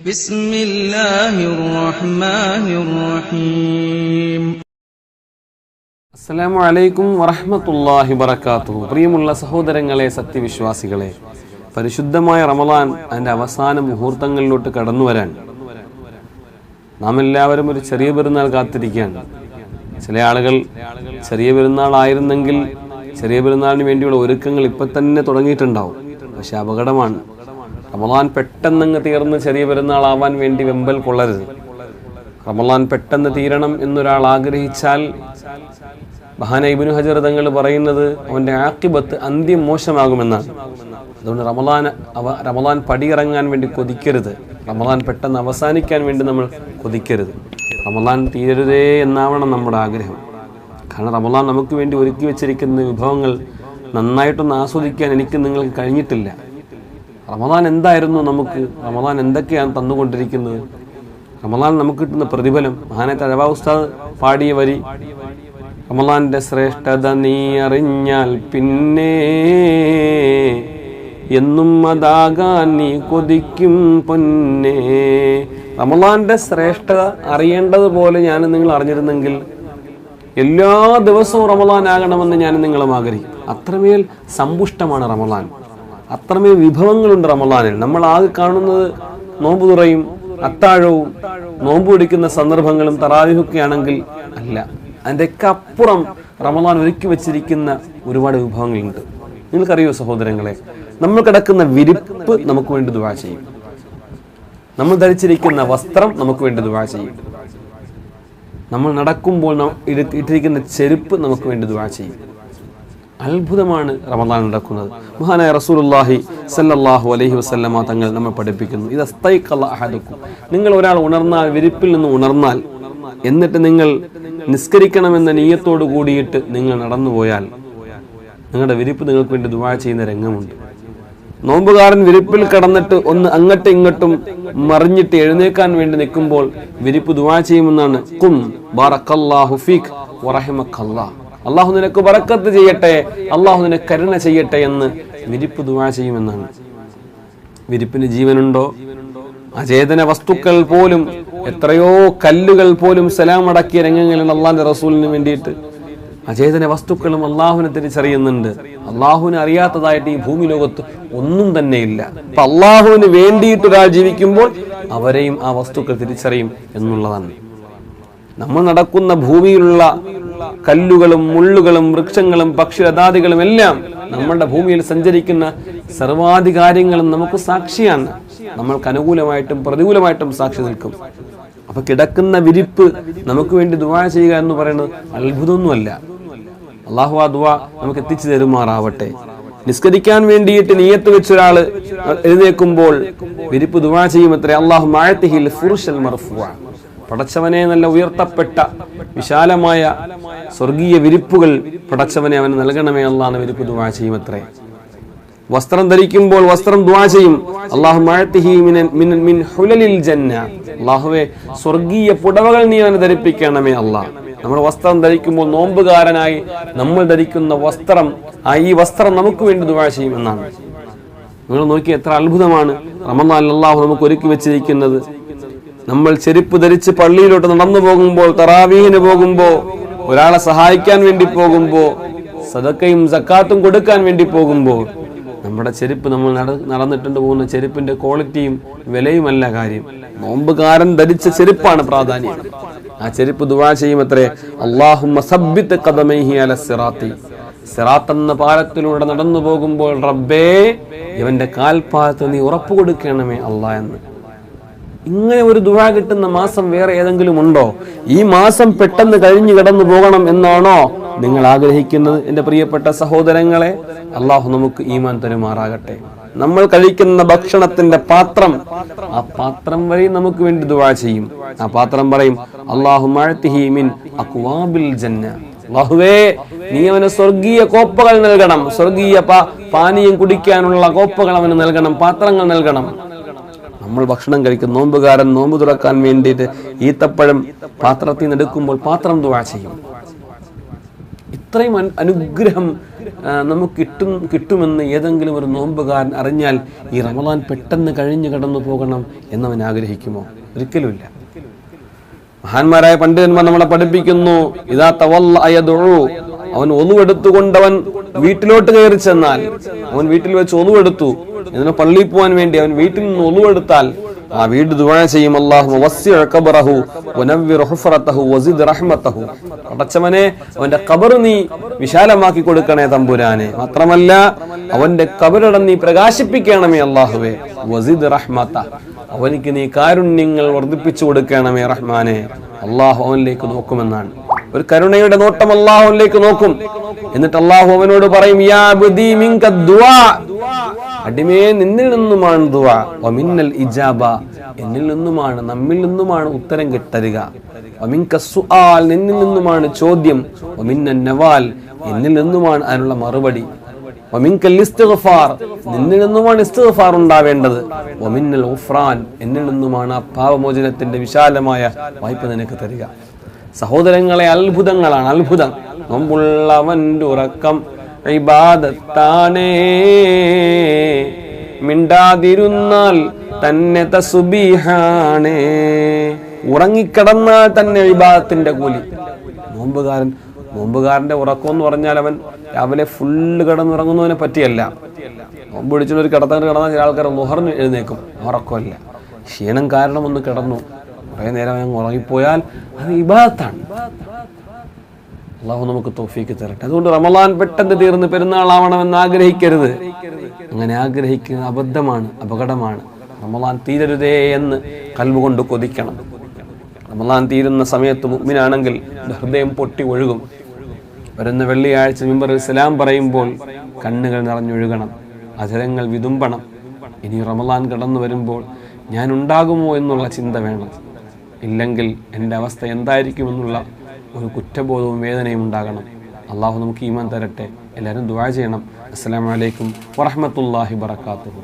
ബിസ്മില്ലാഹിർ റഹ്മാനിർ റഹീം. അസ്സലാമു അലൈക്കും വറഹ്മത്തുള്ളാഹി വബറകാതുഹു. പ്രിയമുള്ള സഹോദരങ്ങളെ, സത്യവിശ്വാസികളെ, പരിശുദ്ധമായ റമളാൻ അതിൻ്റെ അവസാന മുഹൂർത്തങ്ങളിലോട്ട് കടന്നു വരാൻ നാം എല്ലാവരും ഒരു ചെറിയ പെരുന്നാൾ കാത്തിരിക്കുകയാണ്. ചില ആളുകൾ ചെറിയ പെരുന്നാളായിരുന്നെങ്കിൽ ചെറിയ പെരുന്നാളിന് വേണ്ടിയുള്ള ഒരുക്കങ്ങൾ ഇപ്പം തന്നെ തുടങ്ങിയിട്ടുണ്ടാവും. പക്ഷെ അപകടമാണ്. റമളാൻ പെട്ടെന്നങ്ങ് തീർന്ന് ചെറിയ പെരുന്നാളാവാൻ വേണ്ടി വെമ്പൽ കൊള്ളരുത്. റമളാൻ പെട്ടെന്ന് തീരണം എന്നൊരാൾ ആഗ്രഹിച്ചാൽ മഹാനായ ഇബ്നു ഹജർ തങ്ങൾ പറയുന്നത് അവൻ്റെ ആഖിബത്ത് അന്ത്യം മോശമാകുമെന്നാണ്. അതുകൊണ്ട് റമളാൻ പടിയിറങ്ങാൻ വേണ്ടി കൊതിക്കരുത്. റമളാൻ പെട്ടെന്ന് അവസാനിക്കാൻ വേണ്ടി നമ്മൾ കൊതിക്കരുത്. റമളാൻ തീരരുതേ എന്നാവണം നമ്മുടെ ആഗ്രഹം. കാരണം റമളാൻ നമുക്ക് വേണ്ടി ഒരുക്കി വെച്ചിരിക്കുന്ന വിഭവങ്ങൾ നന്നായിട്ടൊന്ന് ആസ്വദിക്കാൻ എനിക്ക് നിങ്ങൾക്ക് കഴിഞ്ഞിട്ടില്ല. റമളാൻ എന്തായിരുന്നു നമുക്ക്, റമളാൻ എന്തൊക്കെയാണ് തന്നുകൊണ്ടിരിക്കുന്നത്, റമളാൻ നമുക്ക് കിട്ടുന്ന പ്രതിഫലം. മഹാനായ തഴവ ഉസ്താദ് പാടിയ വരി, റമളാന്റെ ശ്രേഷ്ഠത നീ അറിഞ്ഞാൽ പിന്നെ എന്നും അതാകാൻ നീ കൊതിക്കും പൊന്നേ. റമളാന്റെ ശ്രേഷ്ഠത അറിയേണ്ടതുപോലെ ഞാൻ നിങ്ങൾ അറിഞ്ഞിരുന്നെങ്കിൽ എല്ലാ ദിവസവും റമളാൻ ആകണമെന്ന് ഞാൻ നിങ്ങളും ആഗ്രഹിക്കും. അത്രമേൽ സമ്പുഷ്ടമാണ് റമളാൻ, അത്രമേൽ വിഭവങ്ങളുണ്ട് റമളാനിൽ. നമ്മൾ ആകെ കാണുന്നത് നോമ്പ് തുറയും അത്താഴവും നോമ്പ് പിടിക്കുന്ന സന്ദർഭങ്ങളും തറാവീഹൊക്കെ ആണെങ്കിൽ അല്ല. അതിൻ്റെയൊക്കെ അപ്പുറം റമളാൻ ഒരുക്കി വെച്ചിരിക്കുന്ന ഒരുപാട് വിഭവങ്ങളുണ്ട്. നിങ്ങൾക്കറിയോ സഹോദരങ്ങളെ, നമ്മൾ കിടക്കുന്ന വിരിപ്പ് നമുക്ക് വേണ്ടി ദുആ ചെയ്യും. നമ്മൾ ധരിച്ചിരിക്കുന്ന വസ്ത്രം നമുക്ക് വേണ്ടി ദുആ ചെയ്യും. നമ്മൾ നടക്കുമ്പോൾ ഇട്ടിരിക്കുന്ന ചെരുപ്പ് നമുക്ക് വേണ്ടി ദുആ ചെയ്യും. അത്ഭുതമാണ് റമളാൻ നടക്കുന്നത്. മഹാനായ റസൂലുള്ളാഹി സല്ലല്ലാഹു അലൈഹി വസല്ലമ തങ്ങൾ നമ്മൾ പഠിപ്പിക്കുന്നു, ഇദസ്തൈഖല അഹദുക്കും, നിങ്ങൾ ഒരാൾ ഉണർന്നാൽ, വിരിപ്പിൽ നിന്ന് ഉണർന്നാൽ, എന്നിട്ട് നിങ്ങൾ നിസ്കരിക്കണമെന്ന നിയ്യത്തോട് കൂടിയിട്ട് നിങ്ങൾ നടന്നുപോയാൽ നിങ്ങളുടെ വിരിപ്പ് നിങ്ങൾക്ക് വേണ്ടി ദുആ ചെയ്യുന്ന രംഗമുണ്ട്. നോമ്പുകാരൻ വിരിപ്പിൽ കടന്നിട്ട് ഒന്ന് അങ്ങോട്ടും ഇങ്ങോട്ടും മറിഞ്ഞിട്ട് എഴുന്നേക്കാൻ വേണ്ടി നിൽക്കുമ്പോൾ വിരിപ്പ് ദുആ ചെയ്യുമെന്നാണ്. ഖും ബറക്കല്ലാഹു ഫീക് വറഹിമക്കല്ലാഹ്, അള്ളാഹു നിനക്ക് ബറക്കത്ത് ചെയ്യട്ടെ, അള്ളാഹു നിനക്ക് കരുണ ചെയ്യട്ടെ എന്ന് വിരിപ്പ് ദുആ ചെയ്യുമെന്നാണ്. വിരിപ്പിന് ജീവനുണ്ടോ? അചേതന വസ്തുക്കൾ പോലും, എത്രയോ കല്ലുകൾ പോലും സലാം അടക്കിയ രംഗങ്ങളിൽ അള്ളാഹിന്റെ റസൂലിന് വേണ്ടിയിട്ട് അചേതന വസ്തുക്കളും അള്ളാഹുവിനെ തിരിച്ചറിയുന്നുണ്ട്. അള്ളാഹുവിനെ അറിയാത്തതായിട്ട് ഈ ഭൂമി ലോകത്ത് ഒന്നും തന്നെയില്ല. അപ്പൊ അള്ളാഹുവിന് വേണ്ടിയിട്ട് ഒരാൾ ജീവിക്കുമ്പോൾ അവരെയും ആ വസ്തുക്കൾ തിരിച്ചറിയും എന്നുള്ളതാണ്. നമ്മൾ നടക്കുന്ന ഭൂമിയിലുള്ള കല്ലുകളും മുള്ളുകളും വൃക്ഷങ്ങളും പക്ഷിലതാദികളും എല്ലാം നമ്മുടെ ഭൂമിയിൽ സഞ്ചരിക്കുന്ന സർവാധികാര്യങ്ങളും നമുക്ക് സാക്ഷിയാണ്. നമ്മൾക്ക് അനുകൂലമായിട്ടും പ്രതികൂലമായിട്ടും സാക്ഷി നിൽക്കും. അപ്പൊ കിടക്കുന്ന വിരിപ്പ് നമുക്ക് വേണ്ടി ദുആ ചെയ്യുക എന്ന് പറയുന്നത് അത്ഭുതമൊന്നുമല്ല. അള്ളാഹു ആ ദുആ നമുക്ക് എത്തിച്ചു തരുമാറാവട്ടെ. നിസ്കരിക്കാൻ വേണ്ടിയിട്ട് നിയ്യത്ത് വെച്ചൊരാള് എഴുന്നേൽക്കുമ്പോൾ വിരിപ്പ് ദുആ ചെയ്യുമത്രേ, അല്ലാഹുമ്മ അഅതിഹിൽ ഫുർശൽ മർഫൂഅ, പടച്ചവനെ നല്ല ഉയർത്തപ്പെട്ട വിശാലമായ സ്വർഗീയ വിരിപ്പുകൾ പടച്ചവനെ അവന് നൽകണമേ അല്ലാഹ് എന്ന് വിരിപ്പ് ദുആ ചെയ്യുമത്രേ. വസ്ത്രം ധരിക്കുമ്പോൾ വസ്ത്രം ദുആ ചെയ്യും, അല്ലാഹുമ്മ അഅതിഹി മിൻ ഹുലലിൽ ജന്ന, അല്ലാഹുവേ സ്വർഗീയ പുടവകൾ നീ അവനെ ധരിപ്പിക്കണമേ അല്ലാഹ്. നമ്മൾ വസ്ത്രം ധരിക്കുമ്പോൾ നോമ്പുകാരനായി നമ്മൾ ധരിക്കുന്ന വസ്ത്രം, ഈ വസ്ത്രം നമുക്ക് വേണ്ടി ദുആ ചെയ്യുമെന്നാണ്. നിങ്ങൾ നോക്കി എത്ര അത്ഭുതമാണ് റമളാനിൽ അല്ലാഹു നമുക്ക് ഒരുക്കി വെച്ചിരിക്കുന്നത്. നമ്മൾ ചെരുപ്പ് ധരിച്ച് പള്ളിയിലോട്ട് നടന്നു പോകുമ്പോൾ, തറാവീഹിന് പോകുമ്പോൾ, ഒരാളെ സഹായിക്കാൻ വേണ്ടി പോകുമ്പോൾ, സദക്കയും സക്കാത്തും കൊടുക്കാൻ വേണ്ടി പോകുമ്പോൾ നമ്മുടെ ചെരുപ്പ്, നമ്മൾ നടന്നിട്ടുണ്ട് പോകുന്ന ചെരുപ്പിന്റെ ക്വാളിറ്റിയും വിലയുമല്ല കാര്യം. നോമ്പുകാരൻ ധരിച്ച ചെരുപ്പാണ് പ്രാധാന്യം. ആ ചെരുപ്പ് ദുആ ചെയ്യുമത്രേ, അല്ലാഹുമ്മ സബ്ബിത് ഖദമൈഹി അല സിറാത്തി, സിറാത്ത് എന്ന പാലത്തിലൂടെ നടന്നു പോകുമ്പോൾ റബ്ബേ ഇവന്റെ കാൽപാദത്തിൽ നീ ഉറപ്പ് കൊടുക്കണമേ അല്ലാ എന്ന്. ഇങ്ങനെ ഒരു ദുആ കിട്ടുന്ന മാസം വേറെ ഏതെങ്കിലും ഉണ്ടോ? ഈ മാസം പെട്ടെന്ന് കഴിഞ്ഞു കടന്നു പോകണം എന്നാണോ നിങ്ങൾ ആഗ്രഹിക്കുന്നത്? എൻ്റെ പ്രിയപ്പെട്ട സഹോദരങ്ങളെ, അള്ളാഹു നമുക്ക് ഈമാൻ തരുമാറാകട്ടെ. നമ്മൾ കഴിക്കുന്ന ഭക്ഷണത്തിന്റെ പാത്രം, ആ പാത്രം വഴി നമുക്ക് വേണ്ടി ദുആ ചെയ്യും. ആ പാത്രം പറയും, അല്ലാഹുമ്മ അഅതിഹി മിൻ അക്വാബിൽ ജന്ന, അല്ലാഹുവേ നീ അവന് സ്വർഗീയ കോപ്പകൾ നൽകണം, സ്വർഗീയ പാനീയം കുടിക്കാനുള്ള കോപ്പകൾ അവന് നൽകണം, പാത്രങ്ങൾ നൽകണം. നമ്മൾ ഭക്ഷണം കഴിക്കും, നോമ്പുകാരൻ നോമ്പ് തുറക്കാൻ വേണ്ടിയിട്ട് ഈത്തപ്പഴം പാത്രത്തിൽ നിന്ന് എടുക്കുമ്പോൾ പാത്രം ദുആ ചെയ്യും. ഇത്രയും അനുഗ്രഹം നമുക്ക് കിട്ടുമെന്ന് ഏതെങ്കിലും ഒരു നോമ്പുകാരൻ അറിഞ്ഞാൽ ഈ റമളാൻ പെട്ടെന്ന് കഴിഞ്ഞു കടന്നു പോകണം എന്നവൻ ആഗ്രഹിക്കുമോ? ഒരിക്കലുമില്ല. മഹാന്മാരായ പണ്ഡിതന്മാർ നമ്മളെ പഠിപ്പിക്കുന്നു, ഇദാ തവല്ല യദഉ, അവൻ ഒന്നുവെടുത്തുകൊണ്ടവൻ വീട്ടിലോട്ട് കയറി ചെന്നാൽ, അവൻ വീട്ടിൽ വെച്ച് ഒന്നുവെടുത്തു, ഇതിന് പള്ളിയിൽ പോകാൻ വേണ്ടി അവൻ വീട്ടിൽ നിന്ന് ഒന്നുവെടുത്താൽ ആ വീട് ദുആ ചെയ്യും, അല്ലാഹു വസ്സിഅ ഖബറഹു വനവ്വിർ ഹുഫറതഹു വസിദ് റഹ്മതഹു, പടച്ചവനെ അവന്റെ ഖബർ നീ വിശാലമാക്കി കൊടുക്കണേ തമ്പുരാനെ, മാത്രമല്ല അവന്റെ ഖബറിടം നീ പ്രകാശിപ്പിക്കണമേ അല്ലാഹുവേ, വസിദ് റഹ്മത, അവനിക്ക് നീ കാരുണ്യങ്ങൾ വർദ്ധിപ്പിച്ചു കൊടുക്കണമേ റഹ്മാനെ. അല്ലാഹു അവനിലേക്ക് നോക്കുമെന്നാണ്. ഒരു കരുണയുടെ നോട്ടം അല്ലാഹുവിലേക്ക് നോക്കും. എന്നിട്ട് അല്ലാഹു അവനോട് പറയും, യാ അബ്ദി മിൻക ദുആ, അടിമേ നിന്നിൽ നിന്നുമാണ് ദുആ, വമിന്നൽ ഇജാബ, എന്നിൽ നിന്നുമാണ്, നമ്മിൽ നിന്നുമാണ് ഉത്തരം കിട്ടരുക, വമിൻക സുആൽ, നിന്നിൽ നിന്നുമാണ് ചോദ്യം, വമിന്നൻ നവാൽ, എന്നിൽ നിന്നുമാണ് അതിനുള്ള മറുപടി, വമിൻകൽ ഇസ്തിഗ്ഫാർ, നിന്നിൽ നിന്നുമാണ് ഇസ്തിഗ്ഫാർ ഉണ്ടാവേണ്ടത്, വമിന്നൽ ഗുഫ്രാൻ, എന്നിൽ നിന്നുമാണ് ആ പാപമോചനത്തിന്റെ വിശാലമായ വായ്പ നിനക്ക് തരിക. സഹോദരങ്ങളെ, അത്ഭുതങ്ങളാണ്, അത്ഭുതം. നോമ്പുള്ളവന്റെ ഉറക്കം ഇബാദത്താനേ, മിണ്ടാതിരുന്നാൽ തന്നെ തസ്ബീഹാണേ, ഉറങ്ങിക്കിടന്നാൽ തന്നെ ഇബാദത്തിന്റെ കൂലി. നോമ്പുകാരന്റെ ഉറക്കം എന്ന് പറഞ്ഞാൽ അവൻ രാവിലെ ഫുള്ള് കിടന്നുറങ്ങുന്നതിനെ പറ്റിയല്ല. നോമ്പ് പിടിച്ചൊരു കിടന്നാൽ ചില ആൾക്കാർ മുഹറിന് എഴുന്നേക്കും, ഉറക്കമല്ല, ക്ഷീണം കാരണം ഒന്ന് കിടന്നു, കുറേ നേരം അങ്ങ് ഉറങ്ങിപ്പോയാൽ അത് ഇബാദത്താണ്. അള്ളാഹു നമുക്ക് തൗഫീക്ക് തരട്ടെ. അതുകൊണ്ട് റമളാൻ പെട്ടെന്ന് തീർന്ന് പെരുന്നാളാവണമെന്ന് ആഗ്രഹിക്കരുത്. അങ്ങനെ ആഗ്രഹിക്കുന്നത് അബദ്ധമാണ്, അപകടമാണ്. റമളാൻ തീരരുതേ എന്ന് കൽബ് കൊണ്ട് കൊതിക്കണം. റമളാൻ തീരുന്ന സമയത്ത് മുഅ്മിനാണെങ്കിൽ ഹൃദയം പൊട്ടി ഒഴുകും. വരുന്ന വെള്ളിയാഴ്ച മിമ്പറിൽ സലാം പറയുമ്പോൾ കണ്ണുകൾ നിറഞ്ഞൊഴുകണം, അധരങ്ങൾ വിതുമ്പണം. ഇനി റമളാൻ കടന്നു വരുമ്പോൾ ഞാൻ ഉണ്ടാകുമോ എന്നുള്ള ചിന്ത വേണം. ഇല്ലെങ്കിൽ എൻ്റെ അവസ്ഥ എന്തായിരിക്കുമെന്നുള്ള ഒരു കുറ്റബോധവും വേദനയും ഉണ്ടാകണം. അള്ളാഹു നമുക്ക് ഈമാൻ തരട്ടെ. എല്ലാവരും ദുആ ചെയ്യണം. അസ്സലാമു അലൈക്കും വറഹ്മത്തുള്ളാഹി വബറകാതുഹു.